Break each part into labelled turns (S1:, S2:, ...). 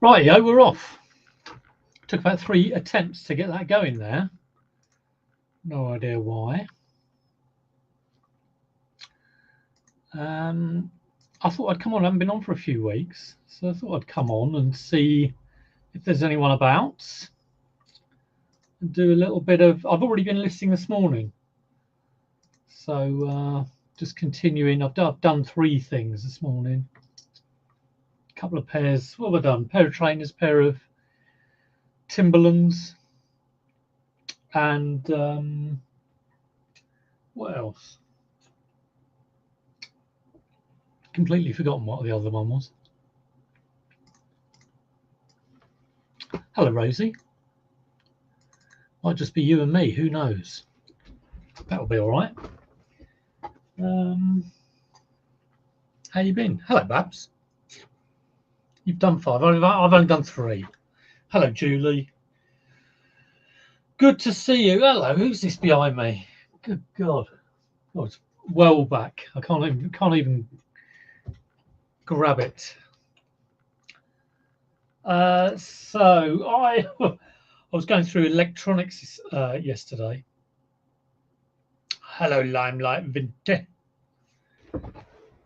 S1: Rightio, we're off. Took about 3 attempts to get that going there. No idea why. I thought I'd come on. I haven't been on for a few weeks, so I thought I'd come on and see if there's anyone about and do a little bit of. I've already been listening this morning, so just continuing. I've done 3 things this morning. A couple of pairs. What have I done? Pair of trainers, pair of Timberlands, and what else? Completely forgotten what the other one was. Hello, Rosie. Might just be you and me. Who knows? That'll be all right. How you been? Hello, Babs. You've done 5. I've only done 3. Hello, Julie. Good to see you. Hello. Who's this behind me? Good God. Oh, it's well back. I can't even grab it. So I was going through electronics yesterday. Hello, Limelight Vinte.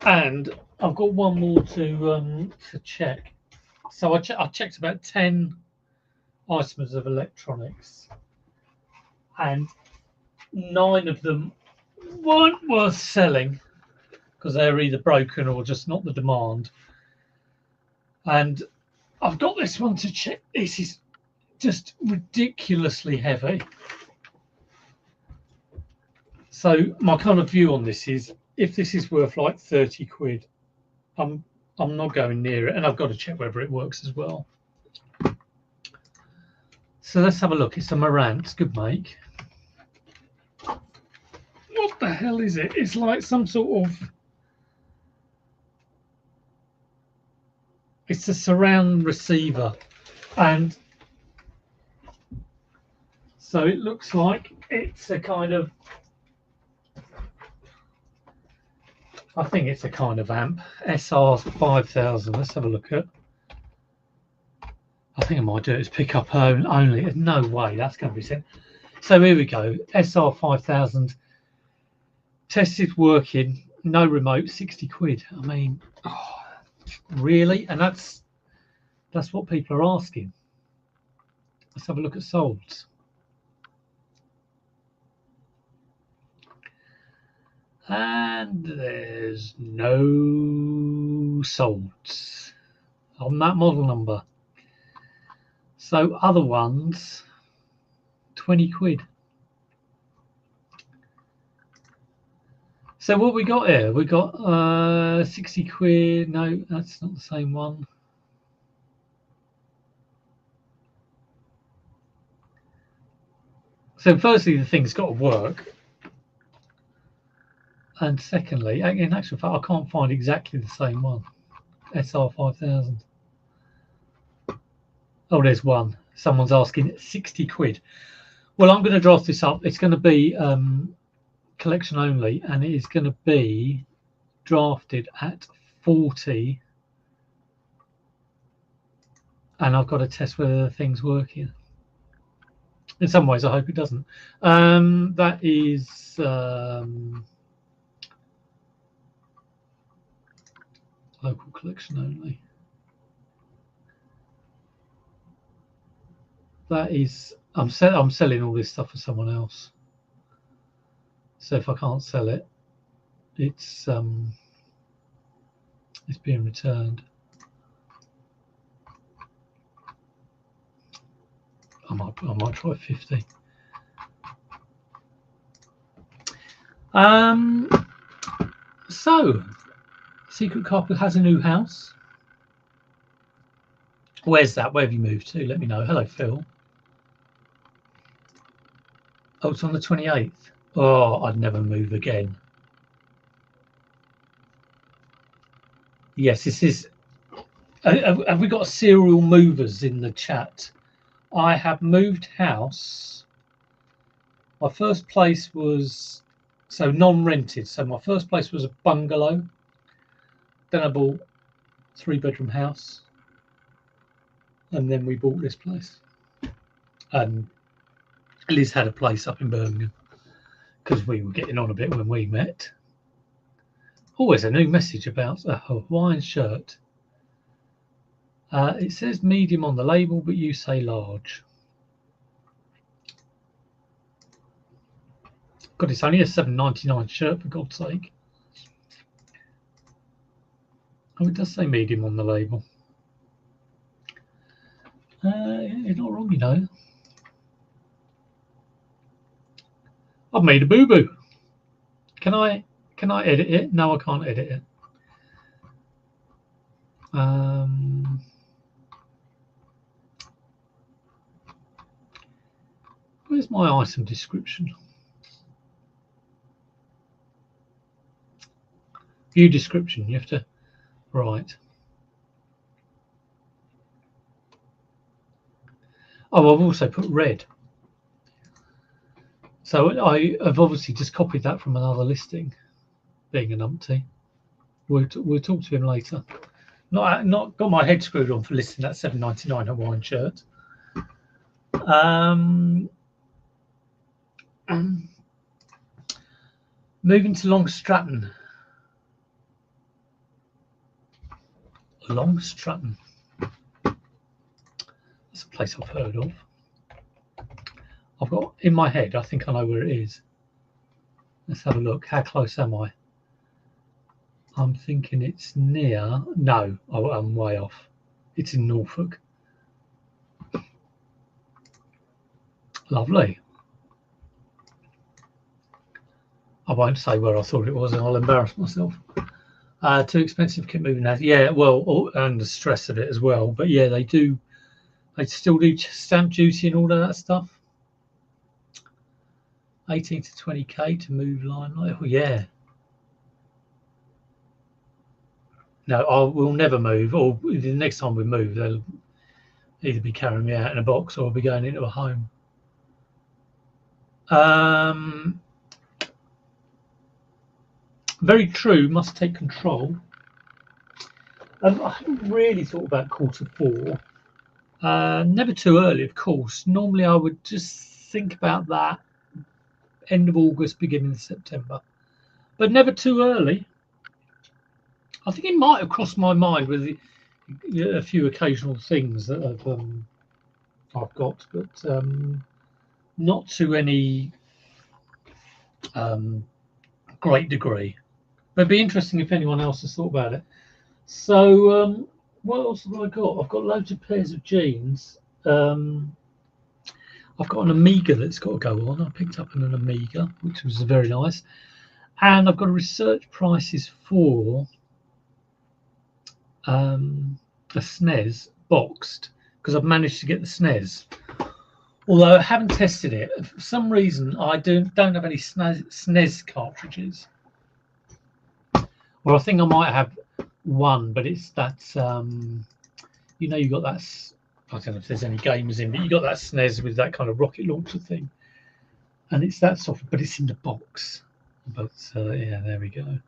S1: And I've got one more to check. So I checked about 10 items of electronics, and 9 of them weren't worth selling because they're either broken or just not the demand. And I've got this one to check. This is just ridiculously heavy. So my kind of view on this is, if this is worth like 30 quid, I'm not going near it, and I've got to check whether it works as well. So let's have a look. It's a Marantz, good make. What the hell is it? It's like some sort of... It's a surround receiver, and so it looks like it's a kind of... I think it's a kind of amp. SR5000. Let's have a look at... I think I might do it as pickup only. No way, that's going to be sent. So here we go. SR5000. Tested, working, no remote, 60 quid. I mean, oh, really? And that's what people are asking. Let's have a look at solds. And there's no solds on that model number. So other ones, 20 quid. So what we got here? We got 60 quid. No, that's not the same one. So firstly, the thing's got to work. And secondly, in actual fact, I can't find exactly the same one. SR5000. Oh, there's one. Someone's asking 60 quid. Well, I'm going to draft this up. It's going to be collection only, and it is going to be drafted at 40. And I've got to test whether the thing's working. In some ways, I hope it doesn't. That is... local collection only. That is, I'm selling all this stuff for someone else. So if I can't sell it, it's being returned. I might try 50. So Secret Couple has a new house. Where's that? Where have you moved to? Let me know. Hello, Phil. Oh, it's on the 28th. Oh, I'd never move again. Yes, this is... Have we got serial movers in the chat? I have moved house. My first place was... So non-rented. So my first place was a bungalow. Then I bought a 3-bedroom house. and then we bought this place. And Liz had a place up in Birmingham because we were getting on a bit when we met. Always a new message about a Hawaiian shirt. It says medium on the label, but you say large. God, it's only a $7.99 shirt, for God's sake. Oh, it does say medium on the label. You're not wrong, you know. I've made a boo-boo. Can I edit it? No, I can't edit it. Where's my item description? View description. You have to write. Oh, I've also put red. So I have obviously just copied that from another listing, being an umpty. We'll talk to him later. Not got my head screwed on for listing that $7.99 Hawaiian shirt. Moving to Long Stratton. Long Stratton. That's a place I've heard of. I've got in my head, I think I know where it is. Let's have a look. How close am I? I'm thinking it's near. No, I'm way off. It's in Norfolk. Lovely. I won't say where I thought it was, and I'll embarrass myself. Too expensive, keep moving out. Yeah, well, and the stress of it as well. But yeah, they do. They still do stamp duty and all of that stuff. 18 to 20k to move line. Oh yeah. No, we'll never move. Or the next time we move, they'll either be carrying me out in a box or I'll be going into a home. Very true. Must take control. I haven't really thought about Q4. Never too early, of course. Normally, I would just think about that end of August, beginning of September, but never too early. I think it might have crossed my mind with a few occasional things that I've got, but not to any great degree. But it'd be interesting if anyone else has thought about it. So what else have I got? I've got loads of pairs of jeans. I've got an Amiga that's got to go on. I picked up an Amiga, which was very nice. And I've got to research prices for a SNES boxed, because I've managed to get the SNES. Although I haven't tested it. For some reason, I don't have any SNES cartridges. Well, I think I might have one, but it's that, you know, you got that, I don't know if there's any gamers in, but you got that SNES with that kind of rocket launcher thing. And it's that soft, but it's in the box. But yeah, there we go.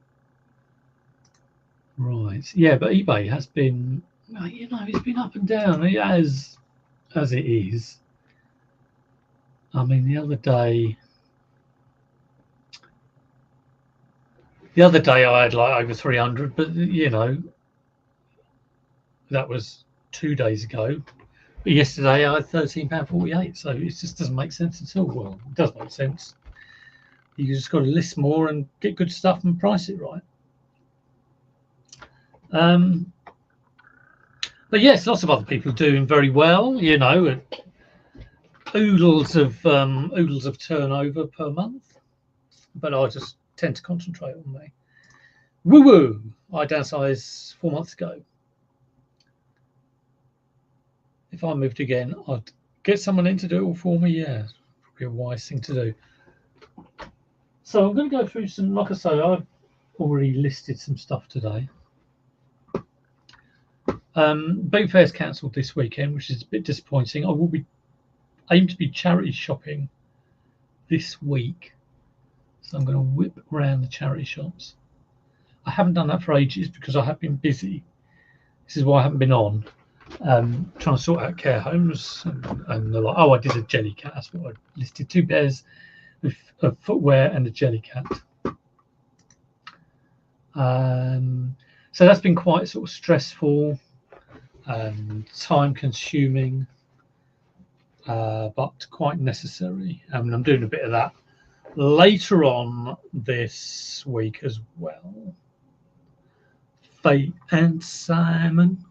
S1: Right. Yeah, but eBay has been, you know, it's been up and down, as it is. I mean, the other day I had like over 300, but you know, that was 2 days ago. But yesterday I had £13.48, so it just doesn't make sense at all. Well, it does make sense. You just got to list more and get good stuff and price it right. But yes, lots of other people doing very well. You know, oodles of turnover per month. But I just tend to concentrate on me. Woo woo! I downsized 4 months ago. If I moved again, I'd get someone in to do it all for me. Yeah, probably a wise thing to do. So I'm going to go through some, like I say, I've already listed some stuff today. Boot Fair's cancelled this weekend, which is a bit disappointing. I will be aim to be charity shopping this week, so I'm going to whip around the charity shops. I haven't done that for ages because I have been busy. This is why I haven't been on. trying to sort out care homes, and they're like, oh, I did a Jellycat. That's what I listed: 2 pairs of footwear and a Jellycat. So that's been quite sort of stressful and time consuming, but quite necessary. And I'm doing a bit of that later on this week as well. Fate and Simon,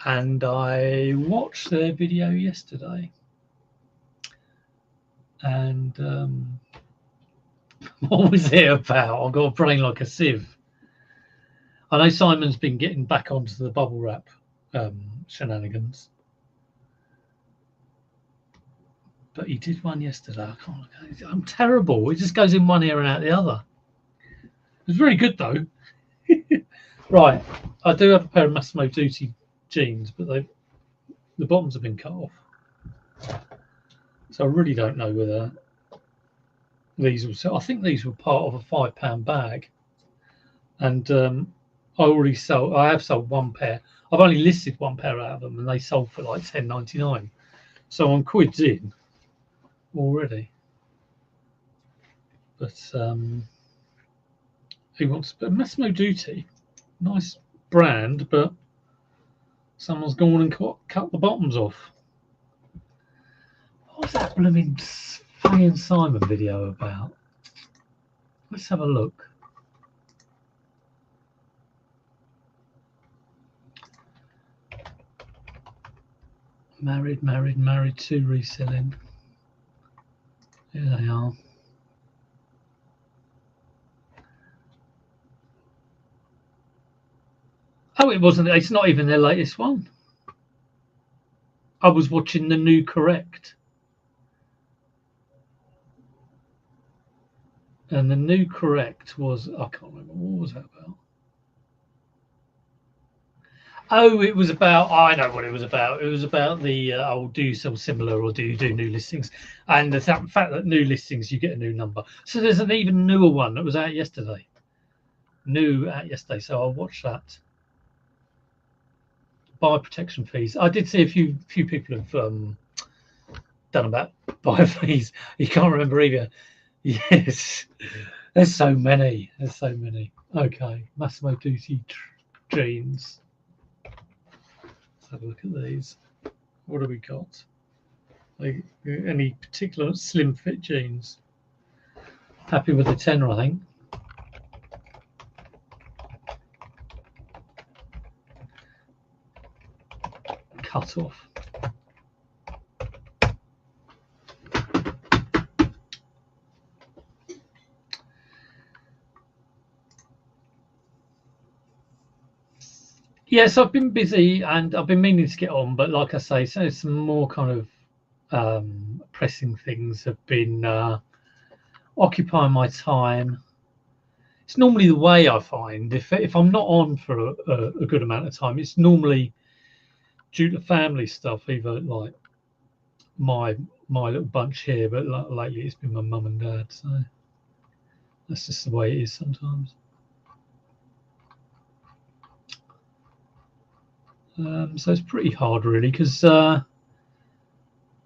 S1: and I watched their video yesterday, and what was it about? I've got a brain like a sieve. I know Simon's been getting back onto the bubble wrap shenanigans, but he did one yesterday. I'm terrible. It just goes in one ear and out the other. It was very good though. Right, I do have a pair of Massimo Dutti jeans, but the bottoms have been cut off, so I really don't know whether these will sell. I think these were part of a £5 bag, and I have sold one pair. I've only listed one pair out of them, and they sold for like £10.99. So I'm quids in already. But who wants? But Massimo Dutti, nice brand, but someone's gone and cut the bottoms off. What was that blooming Faye and Simon video about? Let's have a look. Married to reselling. Here they are. Oh, it wasn't. It's not even their latest one. I was watching the New Correct, and the New Correct was, I can't remember, what was that about? Oh, it was about, I know what it was about. It was about the do you sell similar or do you do new listings? And the fact that new listings, you get a new number. So there's an even newer one that was out yesterday. So I'll watch that. Buyer protection fees. I did see a few people have done about buyer fees. You can't remember either. Yes, there's so many. Okay, Massimo Dutti jeans. Let's have a look at these. What have we got? Like, any particular slim fit jeans? Happy with the tenner, I think. Cut off. Yes, I've been busy and I've been meaning to get on, but like I say, so some more kind of pressing things have been occupying my time. It's normally the way I find if I'm not on for a good amount of time, it's normally due to family stuff, either like my little bunch here, but lately it's been my mum and dad, so that's just the way it is sometimes. So it's pretty hard, really, because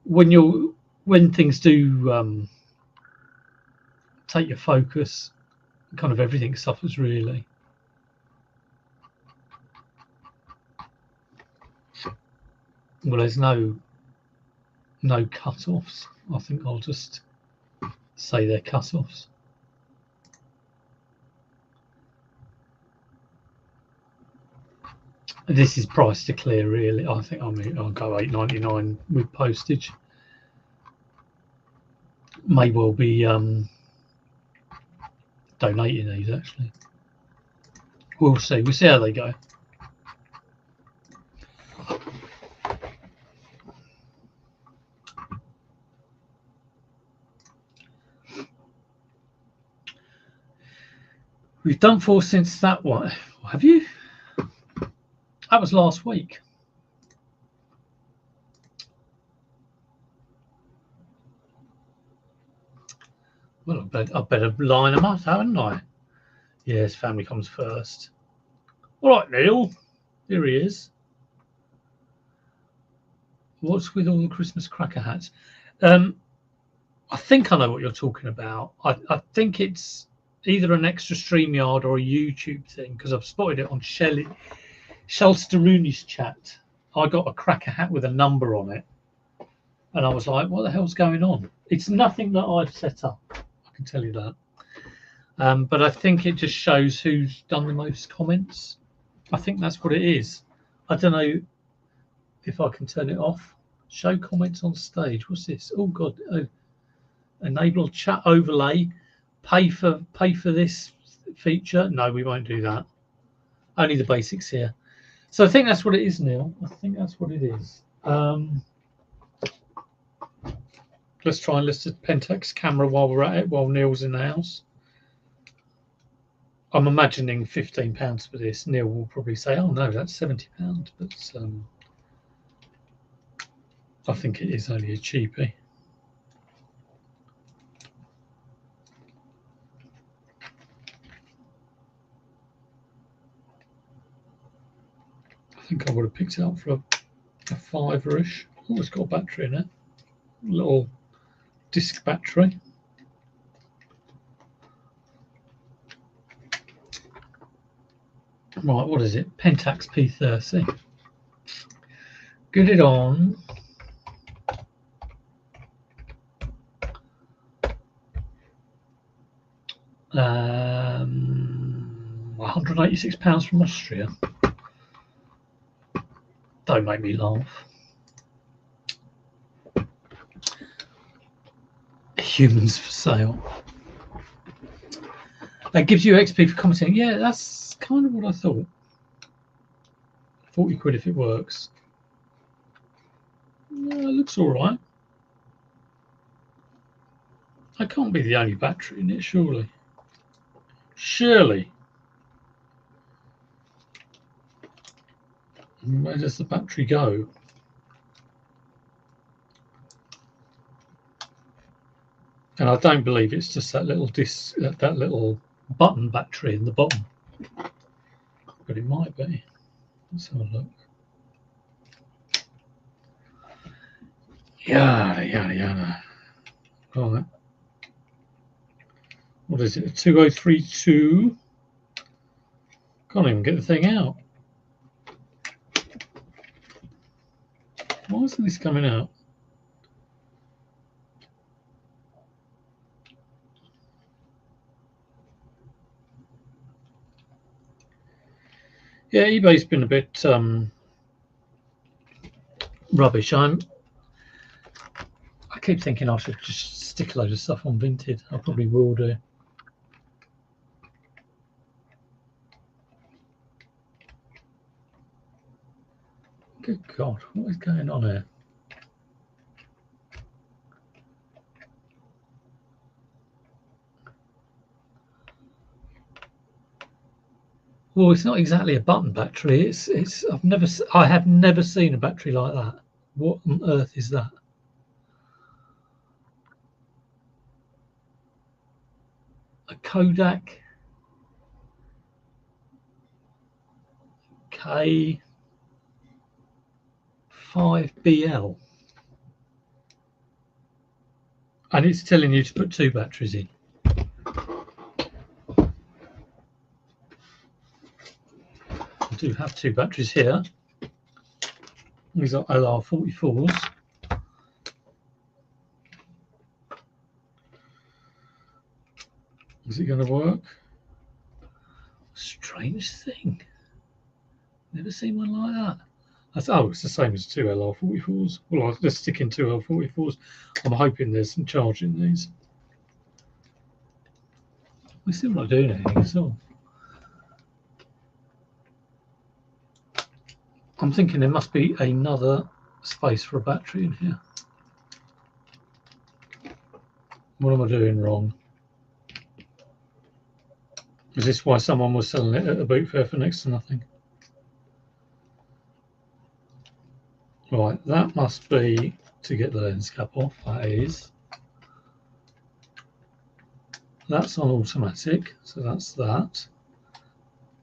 S1: when things do take your focus, kind of everything suffers, really. Well, there's no cut-offs. I think I'll just say they're cut-offs. This is price to clear, really. I think I'll go £8.99 with postage. May well be donating these, actually. We'll see. We'll see how they go. We've done 4 since that one. Have you? That was last week. Well, I better line them up, haven't I? Yes, family comes first. All right, Neil. Here he is. What's with all the Christmas cracker hats? I think I know what you're talking about. I think it's either an extra StreamYard or a YouTube thing, because I've spotted it on Shelsterrooney's chat. I got a cracker hat with a number on it, and I was like, what the hell's going on? It's nothing that I've set up, I can tell you that. But I think it just shows who's done the most comments. I think that's what it is. I don't know if I can turn it off. Show comments on stage. What's this? Oh God! Oh, enable chat overlay. Pay for this feature. No, we won't do that. Only the basics here. So I think that's what it is, Neil. I think that's what it is. Let's try and list a Pentax camera while we're at it, while Neil's in the house. I'm imagining £15 for this. Neil will probably say, oh no, that's £70, but I think it is only a cheapie. I think I would have picked it up for a fiver-ish. Oh, it's got a battery in it. A little disc battery. Right, what is it? Pentax P30. Get it on. £186 from Austria. Don't make me laugh. Humans for sale. That gives you XP for commenting. Yeah, that's kind of what I thought. 40 quid if it works. It looks all right. I can't be the only battery in it, surely. Surely. Where does the battery go? And I don't believe it's just that little disc, that little button battery in the bottom. But it might be. Let's have a look. Yada, yada, yada. Right. What is it? A 2032? Can't even get the thing out. Why isn't this coming out? Yeah, eBay's been a bit rubbish. I keep thinking I should just stick a load of stuff on Vinted. I probably will do. Good God, what is going on here? Well, it's not exactly a button battery. I have never seen a battery like that. What on earth is that? A Kodak K5BL, and it's telling you to put 2 batteries in. I do have 2 batteries here. These are LR44s. Is it going to work? Strange thing. Never seen one like that. Oh, it's the same as 2 LR44s. Well, I'll just stick in 2 LR44s. I'm hoping there's some charge in these. We're still not doing anything at all. I'm thinking there must be another space for a battery in here. What am I doing wrong? Is this why someone was selling it at a boot fair for next to nothing? Right, that must be to get the lens cap off. That is. That's on automatic, so that's that.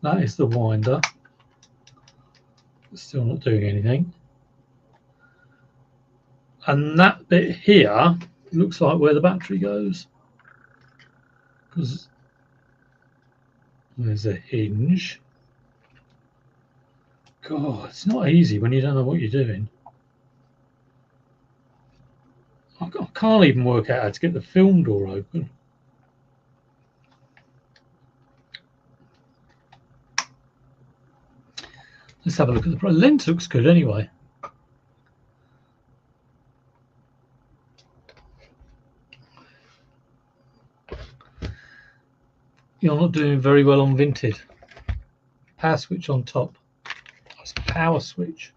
S1: That is the winder. Still not doing anything. And that bit here looks like where the battery goes, because there's a hinge. God, it's not easy when you don't know what you're doing. I can't even work out how to get the film door open. Let's have a look at the lens. Looks good anyway. You're not doing very well on Vinted. Power switch on top. That's a power switch.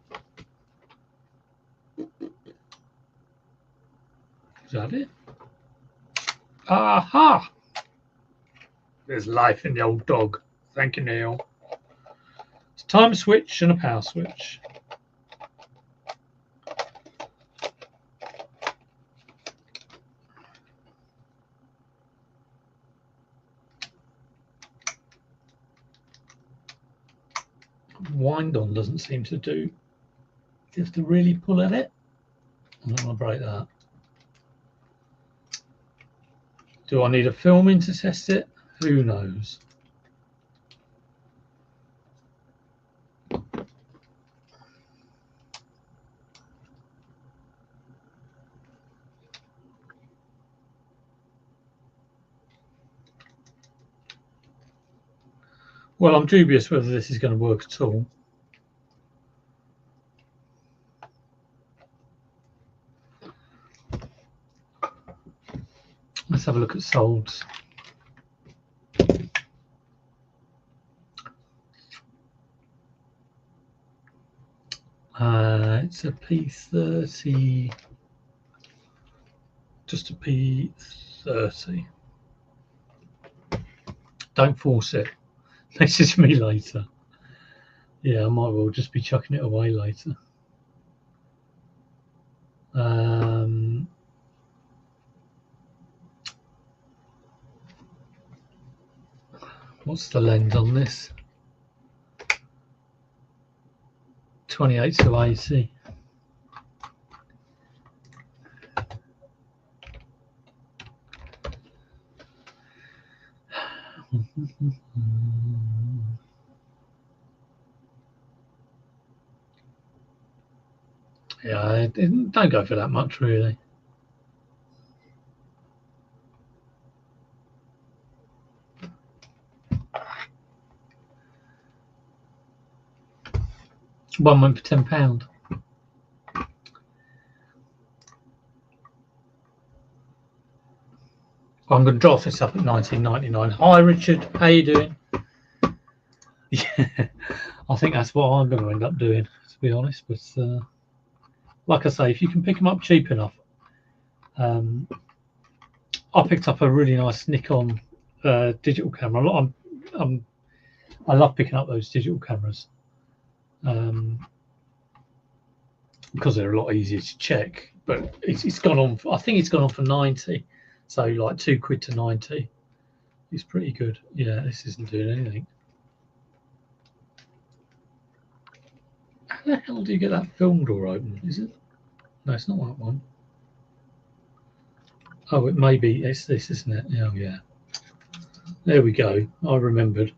S1: Is that it? Aha! There's life in the old dog. Thank you, Neil. It's a time switch and a power switch. Wind on doesn't seem to do. You have to really pull at it. I'm not going to break that. Do I need a film in to test it? Who knows? Well, I'm dubious whether this is going to work at all. Let's have a look at solds. It's a P30, just a P30. Don't force it. Message me later. Yeah, I might well just be chucking it away later. What's the lens on this? 28 to 80. Yeah, don't go for that much, really. One went for £10. I'm going to draft this up at 19.99. Hi, Richard. How you doing? Yeah, I think that's what I'm going to end up doing, to be honest. But like I say, if you can pick them up cheap enough. I picked up a really nice Nikon digital camera. I love picking up those digital cameras because they're a lot easier to check. But it's gone on. I think it's gone on for 90, so like £2 to 90. It's pretty good. Yeah, this isn't doing anything. How the hell do you get that film door open? Is it? No, it's not that one. Oh, it may be. It's this, isn't it? Oh, yeah. There we go. I remembered.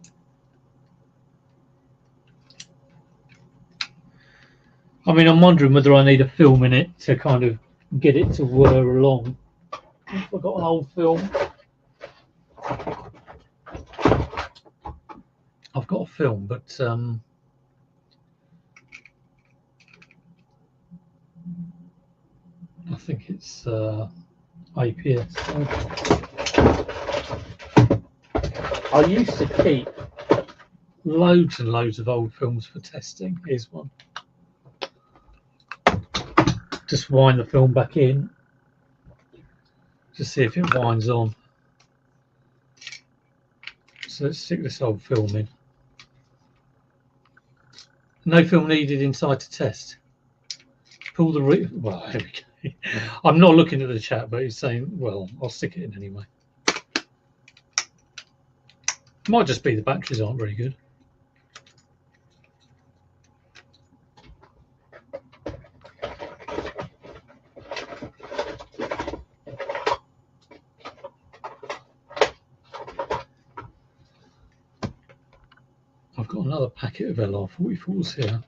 S1: I mean, I'm wondering whether I need a film in it to kind of get it to whir along. I've got an old film. I've got a film, but I think it's APS. I used to keep loads and loads of old films for testing. Here's one. Just wind the film back in to see if it winds on. So let's stick this old film in. No film needed inside to test. Pull the well, here we go. I'm not looking at the chat, but he's saying, well, I'll stick it in anyway. Might just be the batteries aren't very good. another packet of LR44s here.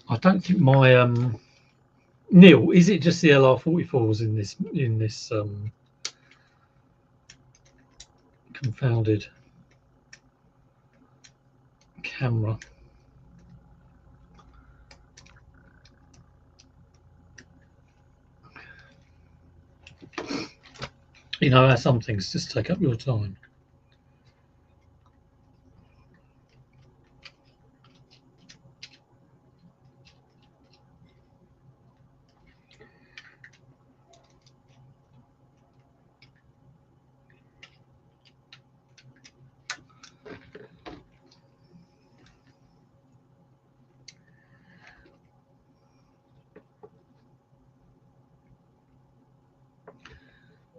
S1: I don't think my Neil, is it just the LR44s in this confounded camera? You know how some things just take up your time.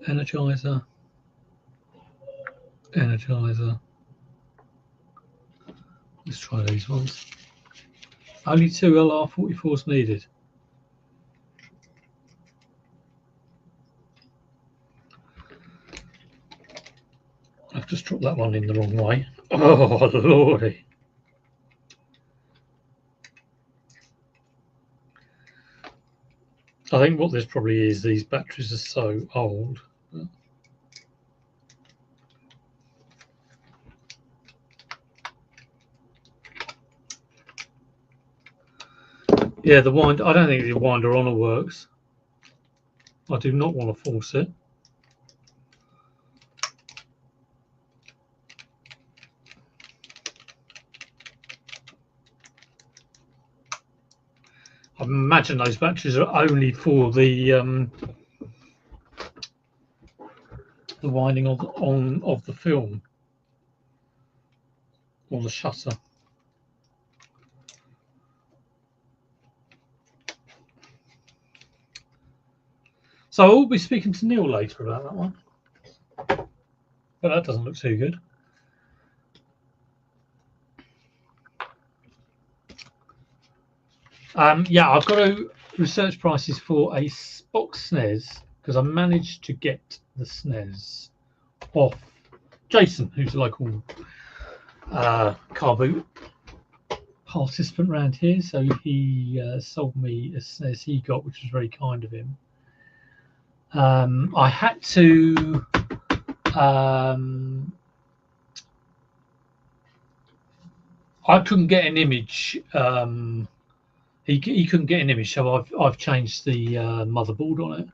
S1: Energizer. Let's try these ones. Only 2 LR44s needed. I've just dropped that one in the wrong way. Oh, lordy. I think what this probably is, these batteries are so old. Yeah, the wind. I don't think the winder honor works. I do not want to force it. I imagine those batteries are only for the winding of the film or the shutter. So I will be speaking to Neil later about that one, but that doesn't look too good. Yeah, I've got to research prices for a box SNES because I managed to get the SNES off Jason, who's a local car boot participant around here. So he sold me a SNES he got, which was very kind of him. I had to I couldn't get an image. He couldn't get an image, so I've changed the motherboard on it.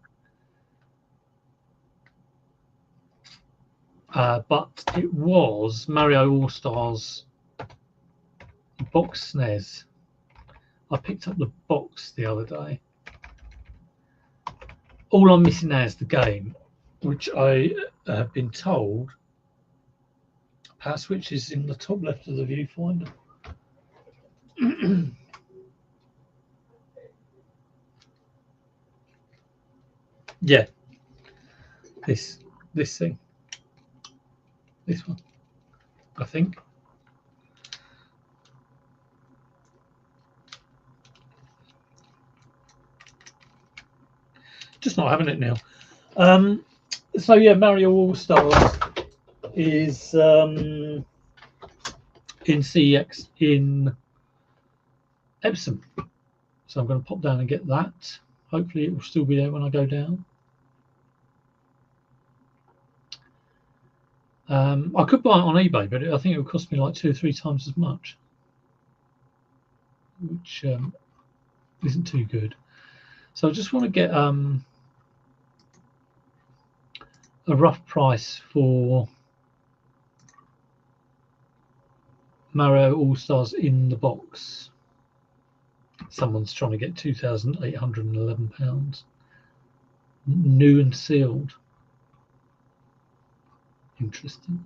S1: But it was Mario All Stars box SNES. I picked up the box the other day. All I'm missing now is the game, which I have been told power switch is in the top left of the viewfinder. Yeah, this thing, this one, I think. Just not having it now. So yeah, Mario All Stars is in CEX in Epsom. So I'm going to pop down and get that. Hopefully it will still be there when I go down. I could buy it on eBay, but I think it would cost me like 2 or 3 times as much, which isn't too good. So I just want to get a rough price for Mario All Stars in the box. Someone's trying to get £2,811, new and sealed. Interesting.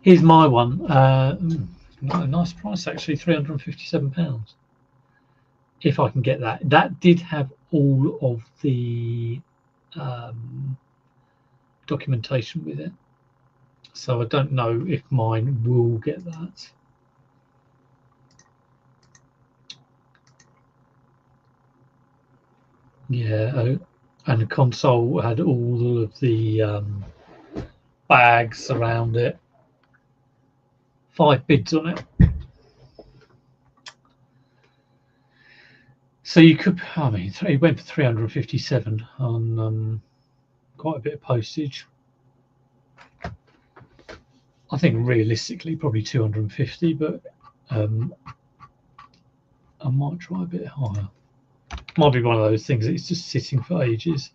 S1: Here's my one. A nice price actually, £357. If I can get that. That did have all of the documentation with it. So I don't know if mine will get that. Yeah, and the console had all of the bags around it. 5 bids on it. So you could, I mean, it went for 357 on quite a bit of postage. I think realistically probably 250, but I might try a bit higher. Might be one of those things that it's just sitting for ages.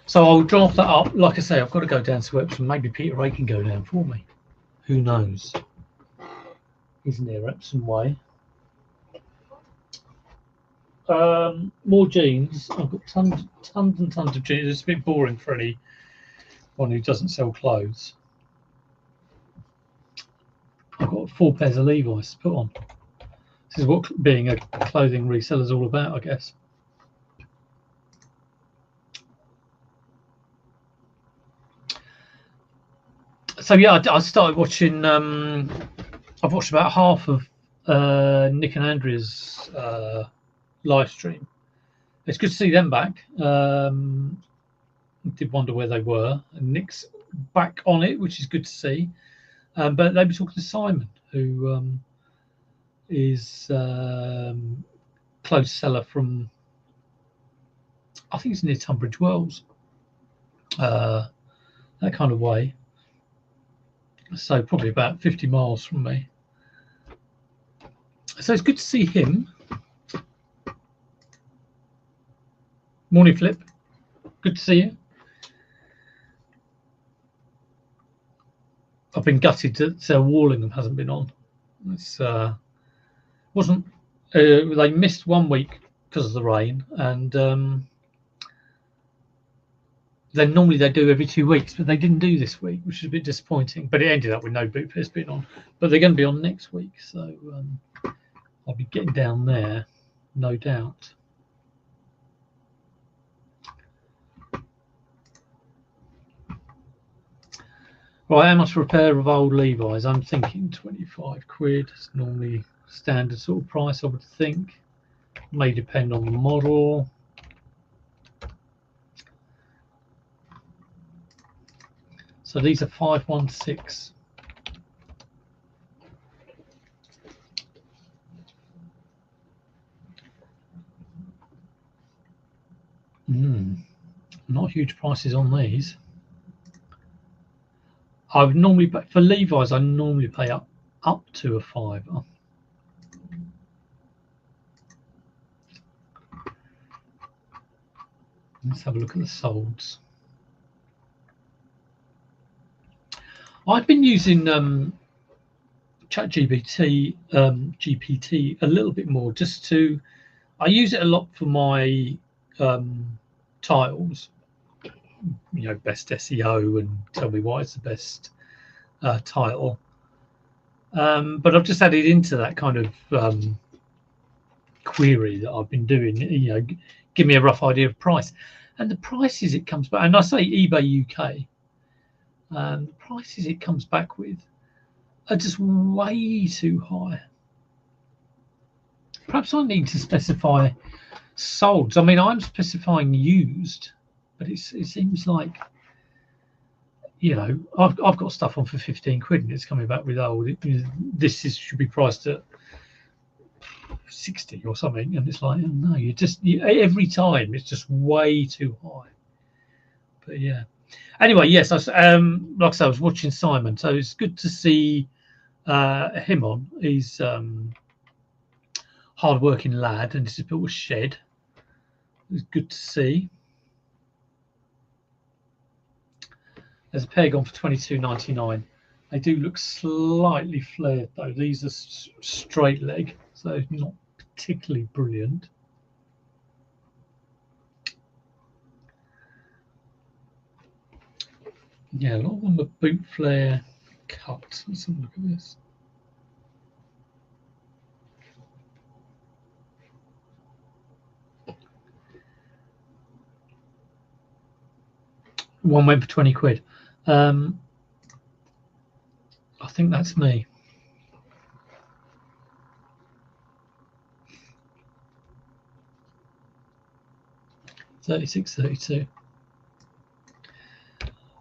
S1: So I'll draft that up. Like I say, I've got to go down to Epsom. Maybe Peter Ray can go down for me. Who knows? He's near Epsom Way. More jeans. I've got tons and tons of jeans. It's a bit boring for anyone who doesn't sell clothes. I've got 4 pairs of Levi's to put on. This is what being a clothing reseller is all about, I guess. So yeah, I started watching. I've watched about half of Nick and Andrea's live stream. It's good to see them back. Did wonder where they were. And Nick's back on it, which is good to see. But they were talking to Simon, who is clothes seller from, I think it's near Tunbridge Wells, that kind of way. So probably about 50 miles from me. So it's good to see him. Morning, Flip. Good to see you. I've been gutted that Wallingham hasn't been on. It's wasn't they missed 1 week because of the rain, and then normally they do every 2 weeks, but they didn't do this week, which is a bit disappointing. But it ended up with no Boot Fest being on. But they're going to be on next week, so I'll be getting down there, no doubt. Right, how much for a pair of old Levi's? I'm thinking 25 quid. It's normally standard sort of price, I would think. May depend on the model. So these are 516. Not huge prices on these. I would normally, for Levi's, I normally pay up to a £5. Let's have a look at the solds. I've been using ChatGPT GPT a little bit more, just to. I use it a lot for my titles. You know, best SEO and tell me why it's the best title. But I've just added into that kind of query that I've been doing. You know, give me a rough idea of price, and the prices it comes back. And I say eBay UK. The prices it comes back with are just way too high. Perhaps I need to specify solds. I mean, I'm specifying used, but it seems like, you know, I've got stuff on for 15 quid and it's coming back with old. Should be priced at 60 or something, and it's like, oh, no, every time it's just way too high. But yeah. Anyway, yes, like I said, I was watching Simon, so it's good to see him on. He's hard-working lad, and he's built a shed. It's good to see. There's a pair gone for £22.99. They do look slightly flared though. These are straight leg, so not particularly brilliant. Yeah, a lot of them are boot flare cut. Let's have a look at this. One went for 20 quid. I think that's me. 36, 32.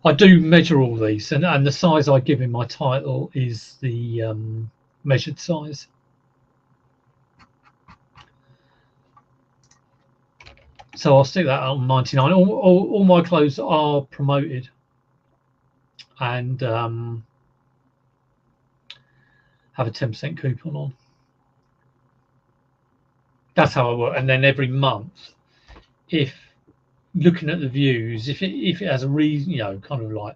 S1: I do measure all these, and the size I give in my title is the measured size. So I'll stick that on 99. All my clothes are promoted, and have a 10% coupon on. That's how I work. And then every month, if looking at the views, if it has a reason, you know, kind of like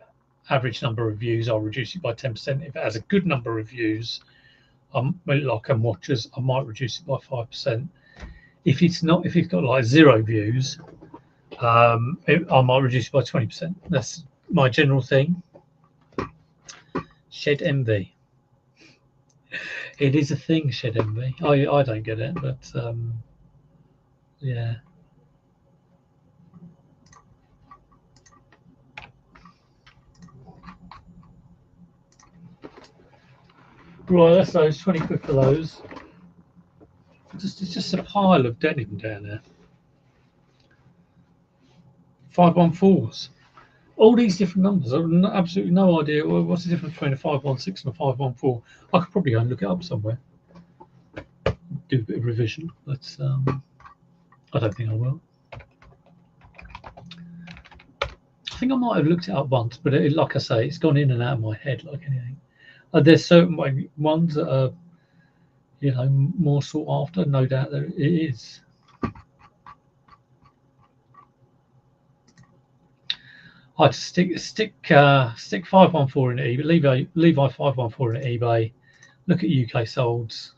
S1: average number of views, I'll reduce it by 10%. If it has a good number of views, like watchers, I might reduce it by 5%. If it's not, if it's got like 0 views, I might reduce it by 20%. That's my general thing. Shed envy. It is a thing, shed envy. I don't get it, but yeah. Right, that's those 20 quid for those. It's just a pile of denim down there. 514s. All these different numbers. I've absolutely no idea what's the difference between a 516 and a 514. I could probably go and look it up somewhere. Do a bit of revision, but I don't think I will. I think I might have looked it up once, but like I say, it's gone in and out of my head like anything. There's certain ones that are, you know, more sought after. No doubt that it is. I'd stick 514 in eBay, Levi 514 in eBay. Look at UK solds,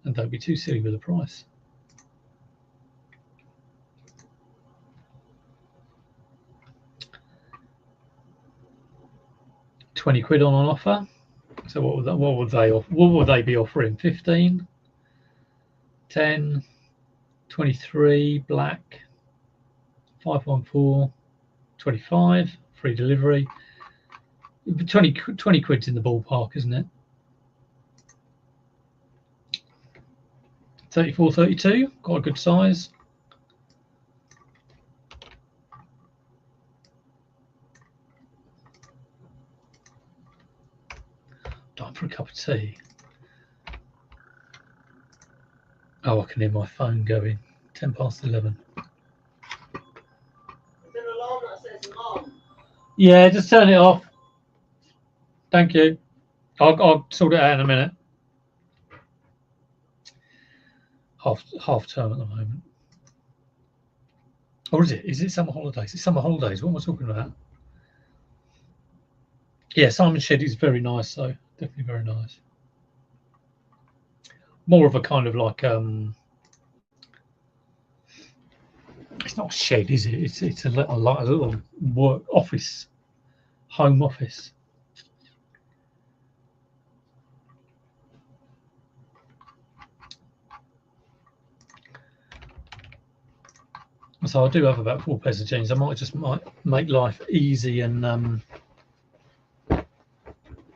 S1: and don't be too silly with the price. £20 on an offer. So what would they be offering? 15, 10, 23, black, 514, 25, free delivery. 20 quid's in the ballpark, isn't it? 34, 32, quite a good size. Time for a cup of tea. Oh, I can hear my phone going. 11 past. Is there an alarm that says on? Yeah, just turn it off. Thank you. I'll sort it out in a minute. Half term at the moment. Or is it? Is it summer holidays? It's summer holidays. What am I talking about? Yeah, Simon Shed is very nice, though. Definitely very nice. More of a kind of like it's not a shed, is it? It's a little work office, home office. So I do have about 4 pairs of jeans. I might make life easy and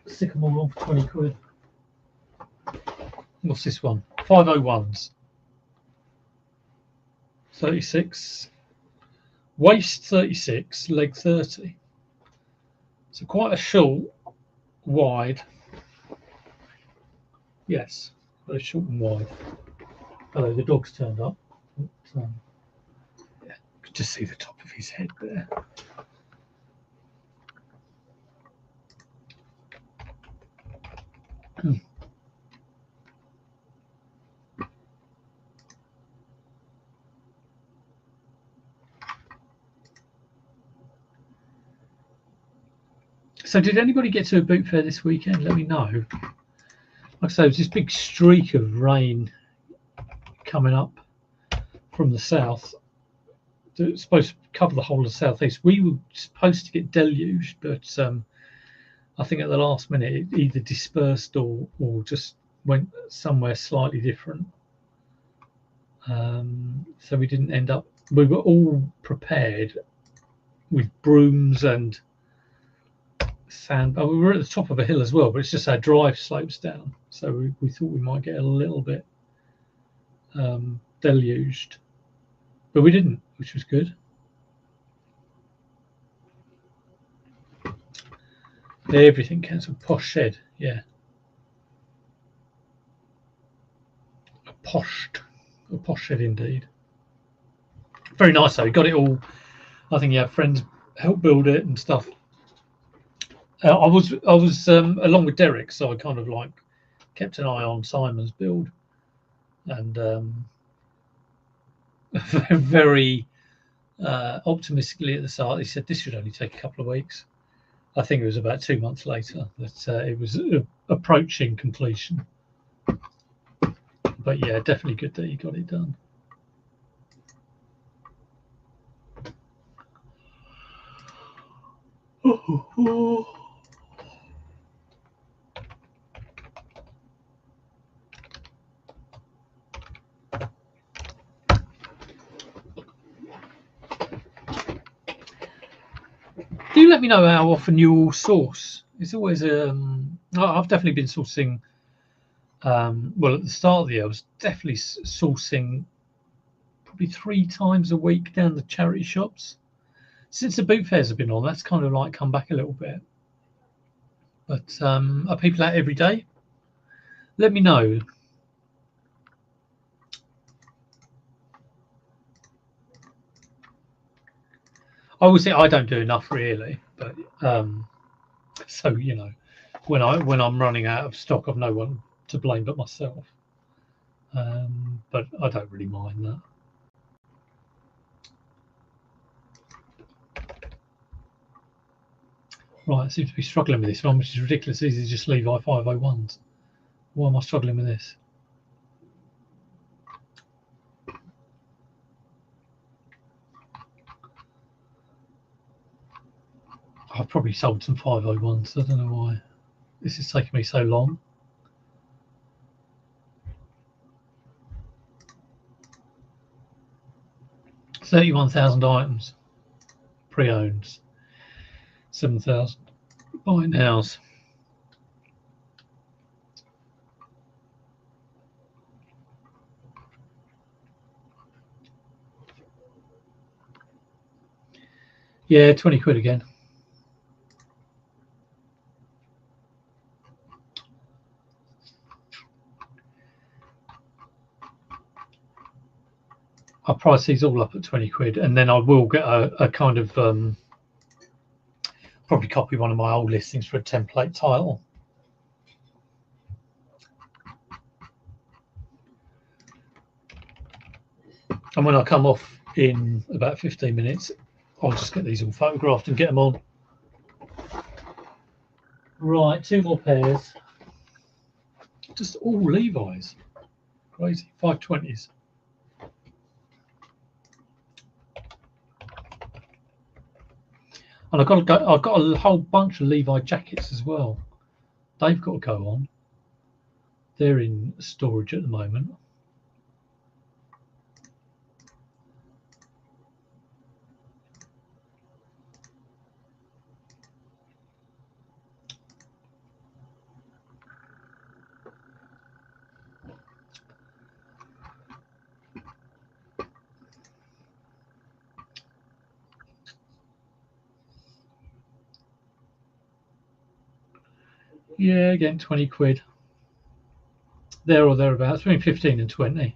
S1: stick them all on for 20 quid. What's this one? 501s. 36. Waist 36, leg 30. So quite a short, wide. Yes, very short and wide. Hello, the dog's turned up. But, yeah, you could just see the top of his head there. So did anybody get to a boot fair this weekend? Let me know. Like I say, there's this big streak of rain coming up from the south. It's supposed to cover the whole of the southeast. We were supposed to get deluged, but I think at the last minute it either dispersed or just went somewhere slightly different. So we didn't end up. We were all prepared with brooms and sand. Oh, we were at the top of a hill as well, but it's just our drive slopes down, so we thought we might get a little bit deluged. but we didn't, which was good. Everything cancelled. Posh shed, yeah. A posh shed indeed. Very nice though. We got it all. I think you have friends help build it and stuff. I was along with Derek, so I kind of like kept an eye on Simon's build, and very optimistically at the start, he said this should only take a couple of weeks. I think it was about 2 months later that it was approaching completion. But yeah, definitely good that you got it done. Do let me know how often you all source. It's always I've definitely been sourcing. Well, at the start of the year, I was definitely sourcing probably 3 times a week down the charity shops. Since the boot fairs have been on, that's kind of like come back a little bit. But are people out every day? Let me know. I would say I don't do enough really, but so you know, when I'm running out of stock, I've no one to blame but myself. But I don't really mind that. Right, I seem to be struggling with this one, which is ridiculous. These are just Levi 501s. Why am I struggling with this? I've probably sold some 501s. I don't know why this is taking me so long. 31,000 items, pre-owned, 7,000 buy nows. Yeah, 20 quid again. I'll price these all up at 20 quid, and then I will get a kind of probably copy one of my old listings for a template title. And when I come off in about 15 minutes, I'll just get these all photographed and get them on. Right, 2 more pairs. Just all Levi's. Crazy. 520s. And I've got a whole bunch of Levi jackets as well. They've got to go on. They're in storage at the moment. Yeah, again, 20 quid. There or thereabouts, between 15 and 20.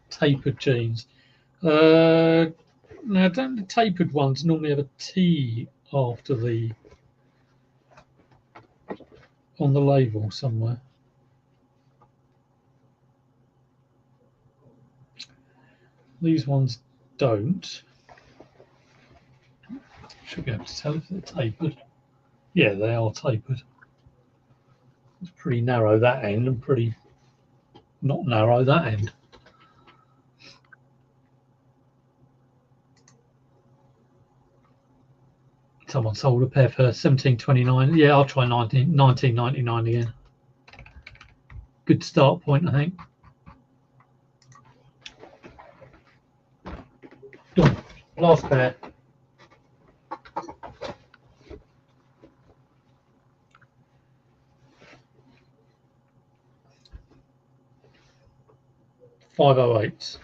S1: Tapered jeans. Now, don't the tapered ones normally have a T after the on the label somewhere? These ones don't. Should be able to tell if they're tapered. Yeah, they are tapered. It's pretty narrow that end and pretty not narrow that end. Someone sold a pair for 17.29. Yeah, I'll try 19.99 again. Good start point, I think. Done. Last pair. $5.08.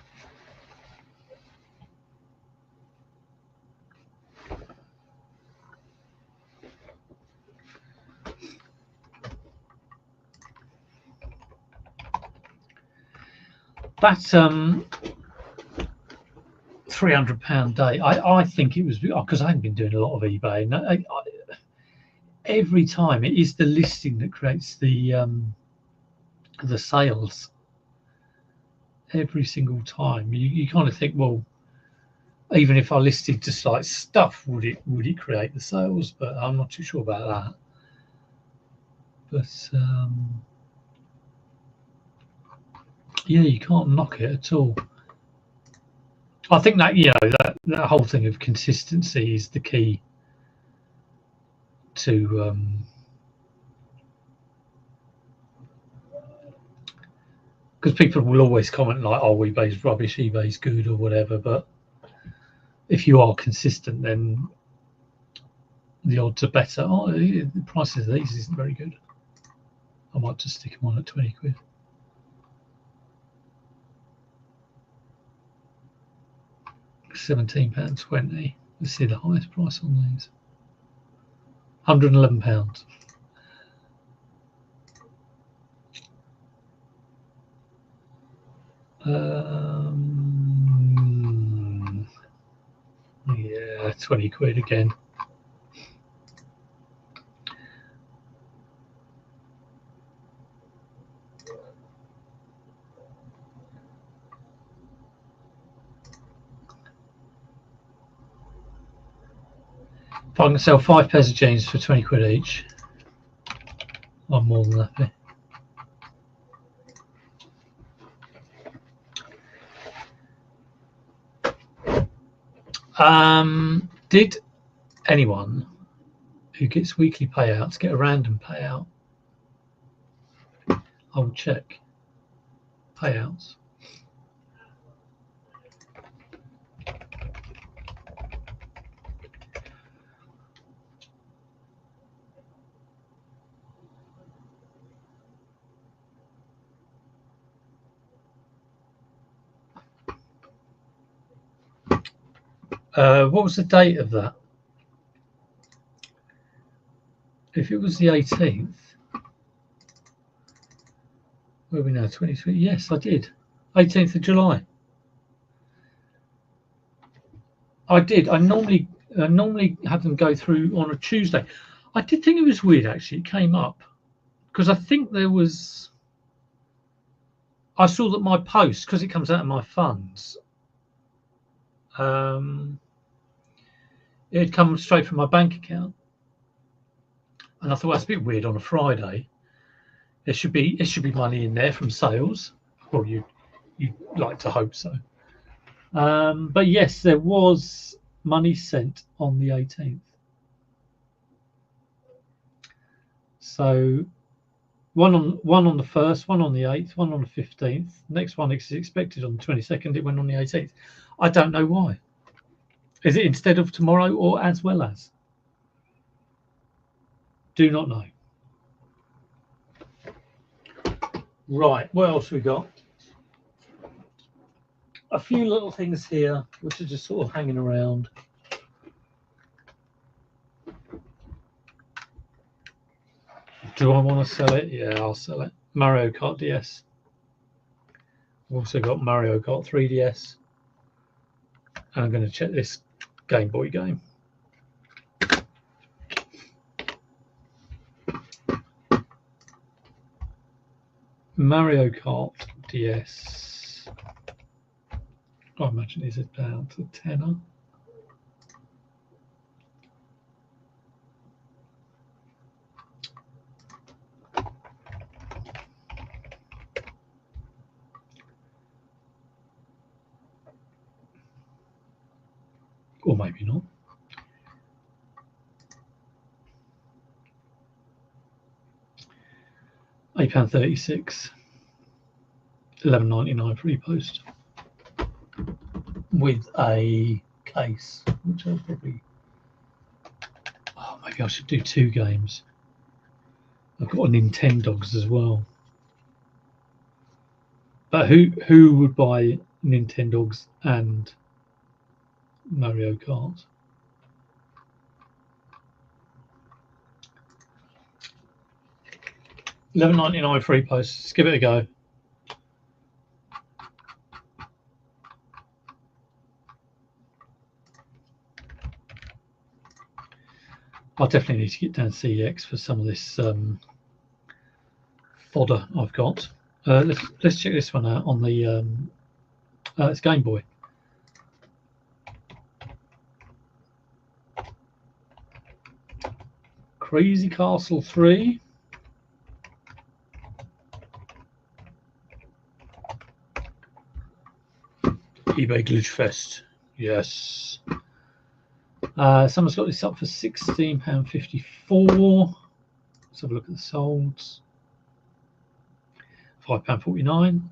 S1: That's £300 day. I think it was because I haven't been doing a lot of eBay, and every time it is the listing that creates the sales. Every single time you kind of think, well, even if I listed just like stuff, would it create the sales? But I'm not too sure about that. But yeah, you can't knock it at all. I think that that whole thing of consistency is the key to because people will always comment like, "Oh, eBay's rubbish, eBay's good," or whatever. But if you are consistent, then the odds are better. Oh, the prices of these isn't very good. I might just stick them on at 20 quid. £17.20. Let's see the highest price on these. £111. Yeah, 20 quid again. If I can sell 5 pairs of jeans for 20 quid each, I'm more than happy. Did anyone who gets weekly payouts get a random payout? I will check payouts. What was the date of that? If it was the 18th, where are we now? 23. Yes, I did. 18th of July. I did. I normally have them go through on a Tuesday. I did think it was weird actually. It came up because I think there was. I saw that my post, because it comes out of my funds, it had come straight from my bank account, and I thought, well, that's a bit weird on a Friday. There should be money in there from sales. Well, you'd like to hope so. But yes, there was money sent on the 18th. So one on the 1st, one on the 8th, one on the 15th. Next one is expected on the 22nd. It went on the 18th. I don't know why. Is it instead of tomorrow or as well as? Do not know. Right, what else we got? A few little things here which are just sort of hanging around. Do I want to sell it? Yeah, I'll sell it. Mario Kart DS. I've also got Mario Kart 3DS. And I'm going to check this Game Boy game. Mario Kart DS. I imagine it's about a tenner. Or maybe not. £8.36. £11.99 free post. With a case, which I'll probably. Oh, maybe I should do 2 games. I've got a Nintendogs as well. But who would buy Nintendogs and Mario Kart? £11.99 free post. Let's give it a go. I definitely need to get down to CEX for some of this fodder I've got. Let's check this one out on the it's Game Boy. Crazy Castle 3. eBay Glitch Fest. Yes. Someone's got this up for £16.54. Let's have a look at the solds. £5.49.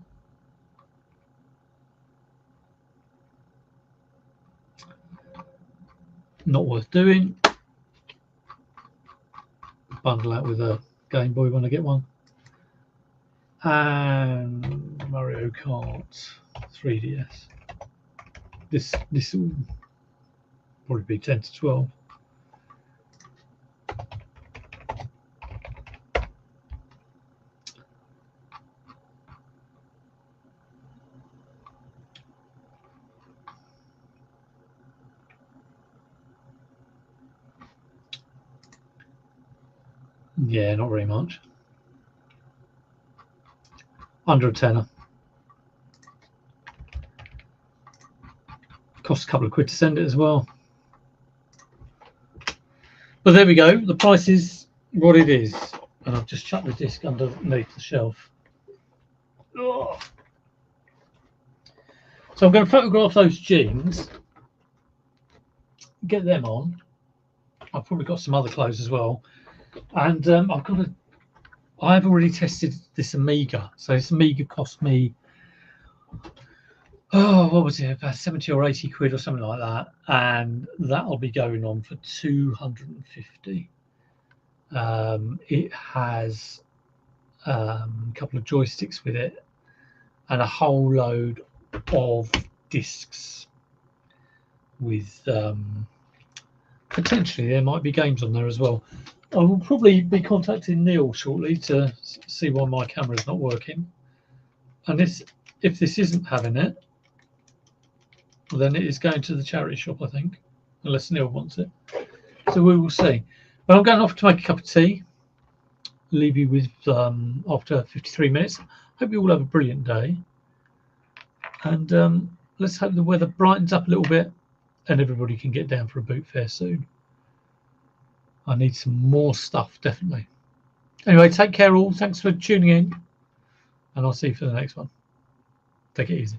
S1: Not worth doing. Bundle out with a Game Boy when I get one. And Mario Kart 3DS. This will probably be 10 to 12. Yeah, not very much. Under a tenner. Costs a couple of quid to send it as well. But there we go. The price is what it is. And I've just chucked the disc underneath the shelf. Ugh. So I'm going to photograph those jeans, get them on. I've probably got some other clothes as well. And I've already tested this Amiga. So this Amiga cost me, what was it, about 70 or 80 quid or something like that. And that'll be going on for 250. It has a couple of joysticks with it and a whole load of discs with potentially there might be games on there as well. I will probably be contacting Neil shortly to see why my camera is not working, and if this isn't having it, then it is going to the charity shop, I think, unless Neil wants it. So we will see. But I'm going off to make a cup of tea. Leave you with after 53 minutes. Hope you all have a brilliant day, and let's hope the weather brightens up a little bit and everybody can get down for a boot fair soon. I need some more stuff, definitely. Anyway, take care all. Thanks for tuning in, and I'll see you for the next one. Take it easy.